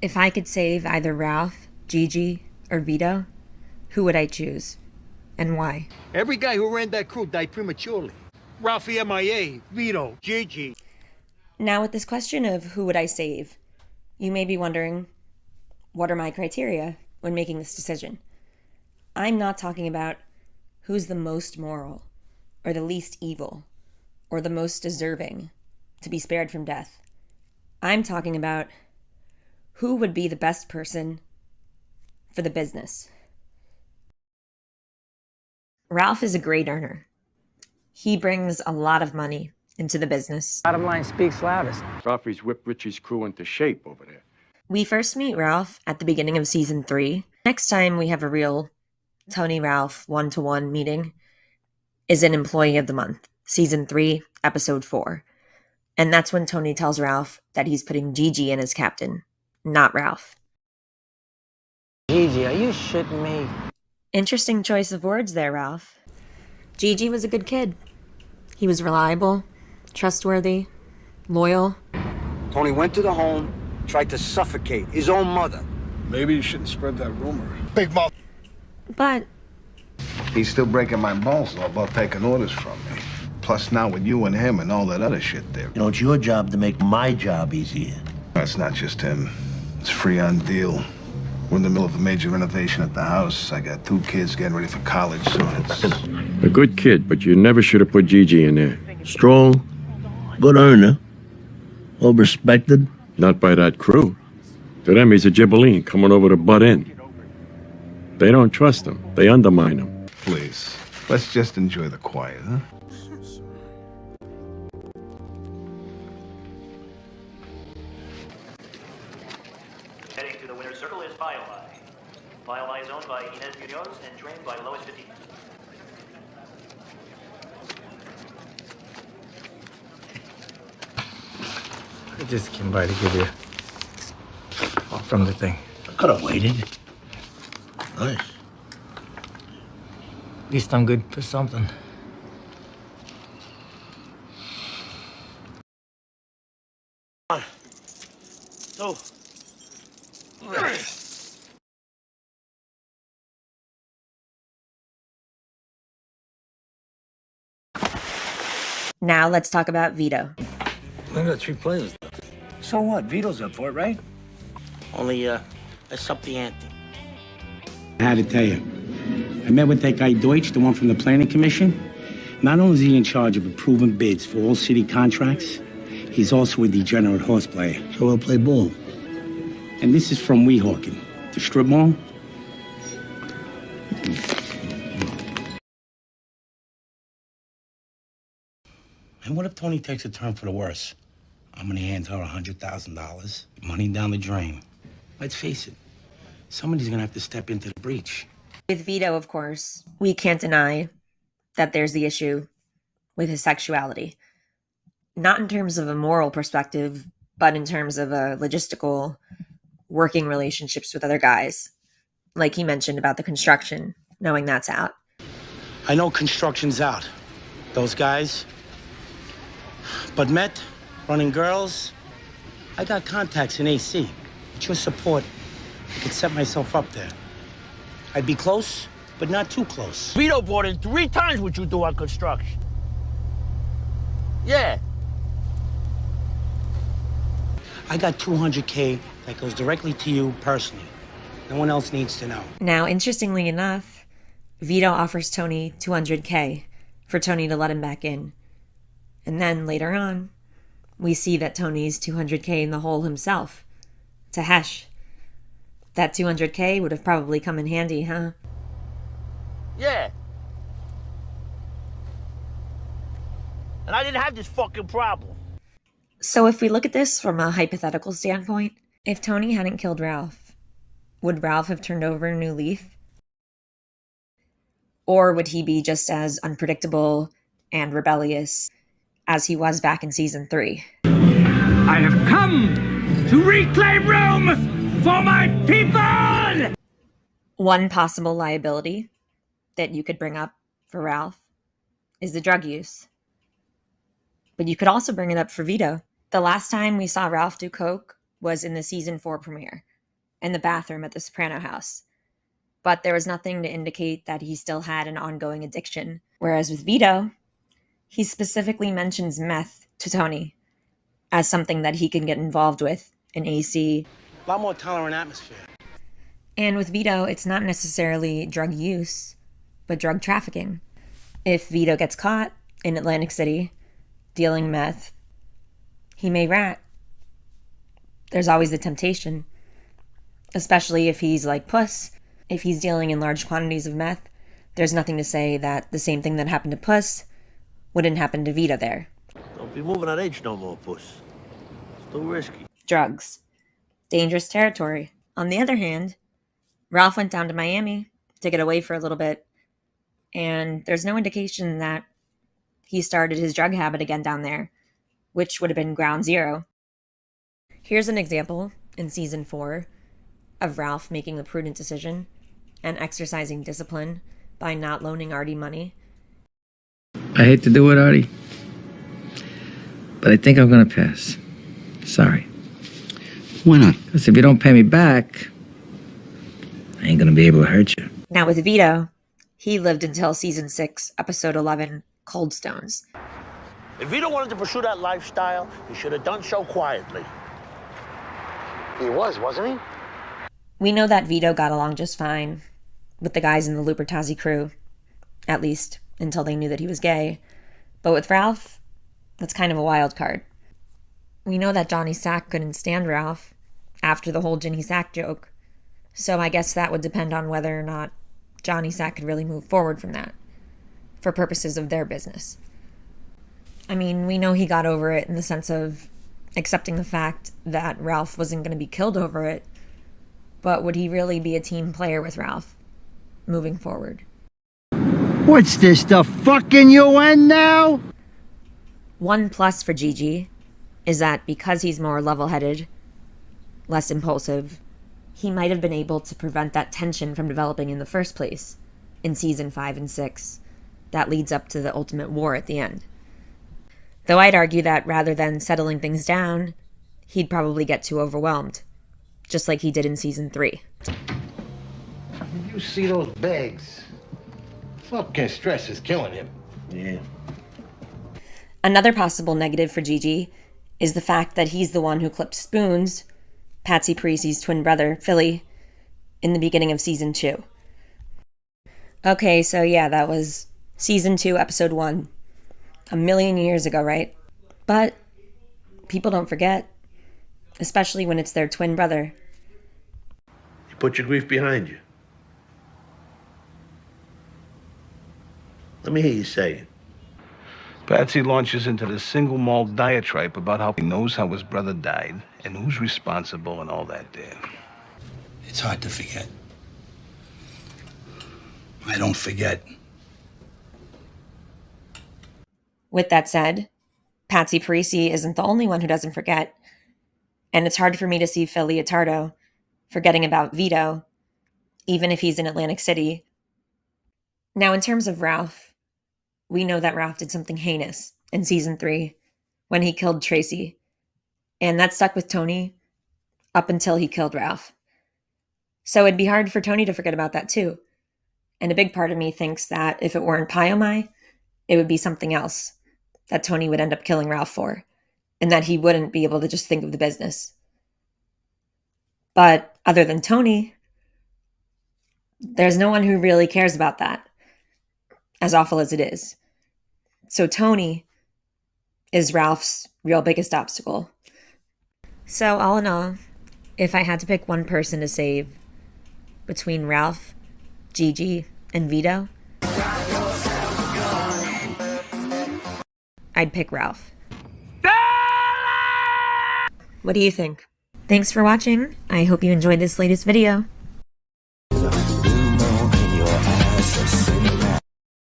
If I could save either Ralph, Gigi, or Vito, who would I choose? And why? Every guy who ran that crew died prematurely. Ralphie MIA, Vito, Gigi. Now, with this question of who would I save, you may be wondering, what are my criteria when making this decision? I'm not talking about who's the most moral, or the least evil, or the most deserving to be spared from death. I'm talking about who would be the best person for the business. Ralph is a great earner. He brings a lot of money into the business. Bottom line speaks loudest. Ralphie's whipped Richie's crew into shape over there. We first meet Ralph at the beginning of season 3. Next time we have a real Tony-Ralph one-to-one meeting is in Employee of the Month, season 3, episode 4. And that's when Tony tells Ralph that he's putting Gigi in as captain, not Ralph. Gigi, are you shitting me? Interesting choice of words there, Ralph. Gigi was a good kid. He was reliable, trustworthy, loyal. Tony went to the home, tried to suffocate his own mother. Maybe you shouldn't spread that rumor. Big mouth. But He's still breaking my balls though about taking orders from me. Plus now with you and him and all that other shit there. You know, it's your job to make my job easier. That's not just him. It's Freon deal. We're in the middle of a major renovation at the house. I got 2 kids getting ready for college, so it's... A good kid, but you never should have put Gigi in there. Strong, good earner, well respected. Not by that crew. To them, he's a gibbeline coming over to butt in. They don't trust him. They undermine him. Please, let's just enjoy the quiet, huh? Heading to the winner's circle is Firefly. Firefly is owned by Inez Munoz and trained by Lois Petit. I just came by to give you from the thing. I could have waited. Nice. At least I'm good for something. So, now let's talk about Vito. I got 3 players. So what? Vito's up for it, right? only, let's up the ante. I had to tell you, I met with that guy Deutsch, the one from the Planning Commission. Not only is he in charge of approving bids for all city contracts, he's also a degenerate horse player. So we'll play ball. And this is from Weehawken, the strip mall. And what if Tony takes a turn for the worse? I'm gonna hand her $100,000, money down the drain. Let's face it, somebody's gonna have to step into the breach. With Vito, of course, we can't deny that there's the issue with his sexuality. Not in terms of a moral perspective, but in terms of a logistical working relationships with other guys. Like he mentioned about the construction, knowing that's out. I know construction's out. Those guys. But Met, running girls, I got contacts in AC. With your support, I could set myself up there. I'd be close, but not too close. Vito brought in 3 times what you do on construction. Yeah. I got $200K that goes directly to you personally. No one else needs to know. Now, interestingly enough, Vito offers Tony $200K for Tony to let him back in. And then later on, we see that Tony's $200K in the hole himself, to Hesh. That $200K would have probably come in handy, huh? Yeah. And I didn't have this fucking problem. So if we look at this from a hypothetical standpoint, if Tony hadn't killed Ralph, would Ralph have turned over a new leaf? Or would he be just as unpredictable and rebellious as he was back in season 3? I have come to reclaim Rome for my people! One possible liability that you could bring up for Ralph is the drug use. But you could also bring it up for Vito. The last time we saw Ralph do coke was in the season 4 premiere. and the bathroom at the Soprano house. But there was nothing to indicate that he still had an ongoing addiction. Whereas with Vito, he specifically mentions meth to Tony as something that he can get involved with in AC. A lot more tolerant atmosphere. And with Vito, it's not necessarily drug use, but drug trafficking. If Vito gets caught in Atlantic City dealing meth, he may rat. There's always the temptation, especially if he's like Puss. If he's dealing in large quantities of meth, there's nothing to say that the same thing that happened to Puss wouldn't happen to Vito there. Don't be moving on H no more, puss. It's too risky. Drugs. Dangerous territory. On the other hand, Ralph went down to Miami to get away for a little bit, and there's no indication that he started his drug habit again down there, which would have been ground zero. Here's an example in season 4 of Ralph making the prudent decision and exercising discipline by not loaning Artie money. I hate to do it, Artie, but I think I'm gonna pass. Sorry. Why not? Because if you don't pay me back, I ain't gonna be able to hurt you. Now with Vito, he lived until season 6, episode 11, Cold Stones. If Vito wanted to pursue that lifestyle, he should have done so quietly. He was, wasn't he? We know that Vito got along just fine with the guys in the Lupertazzi crew, at least until they knew that he was gay. But with Ralph, that's kind of a wild card. We know that Johnny Sack couldn't stand Ralph after the whole Ginny Sack joke, so I guess that would depend on whether or not Johnny Sack could really move forward from that for purposes of their business. I mean, we know he got over it in the sense of accepting the fact that Ralph wasn't going to be killed over it, but would he really be a team player with Ralph moving forward? What's this, the fucking UN now? One plus for Gigi is that because he's more level-headed, less impulsive, he might have been able to prevent that tension from developing in the first place in season 5 and 6 that leads up to the ultimate war at the end. Though I'd argue that rather than settling things down, he'd probably get too overwhelmed, just like he did in season 3. Did you see those bags? Fucking stress is killing him. Yeah. Another possible negative for Gigi is the fact that he's the one who clipped Spoons, Patsy Parisi's twin brother, Philly, in the beginning of season 2. Okay, so yeah, that was season 2, episode 1. A million years ago, right? But people don't forget, especially when it's their twin brother. You put your grief behind you. Let me hear you say it. Patsy launches into the single malt diatribe about how he knows how his brother died and who's responsible and all that there. It's hard to forget. I don't forget. With that said, Patsy Parisi isn't the only one who doesn't forget, and it's hard for me to see Phil Leotardo forgetting about Vito, even if he's in Atlantic City. Now, in terms of Ralph, we know that Ralph did something heinous in season 3 when he killed Tracy, and that stuck with Tony up until he killed Ralph. So it'd be hard for Tony to forget about that too. And a big part of me thinks that if it weren't Pyomai, it would be something else that Tony would end up killing Ralph for, and that he wouldn't be able to just think of the business. But other than Tony, there's no one who really cares about that, as awful as it is. So Tony is Ralph's real biggest obstacle. So all in all, if I had to pick one person to save between Ralph, Gigi, and Vito, I'd pick Ralph. What do you think? Thanks for watching. I hope you enjoyed this latest video.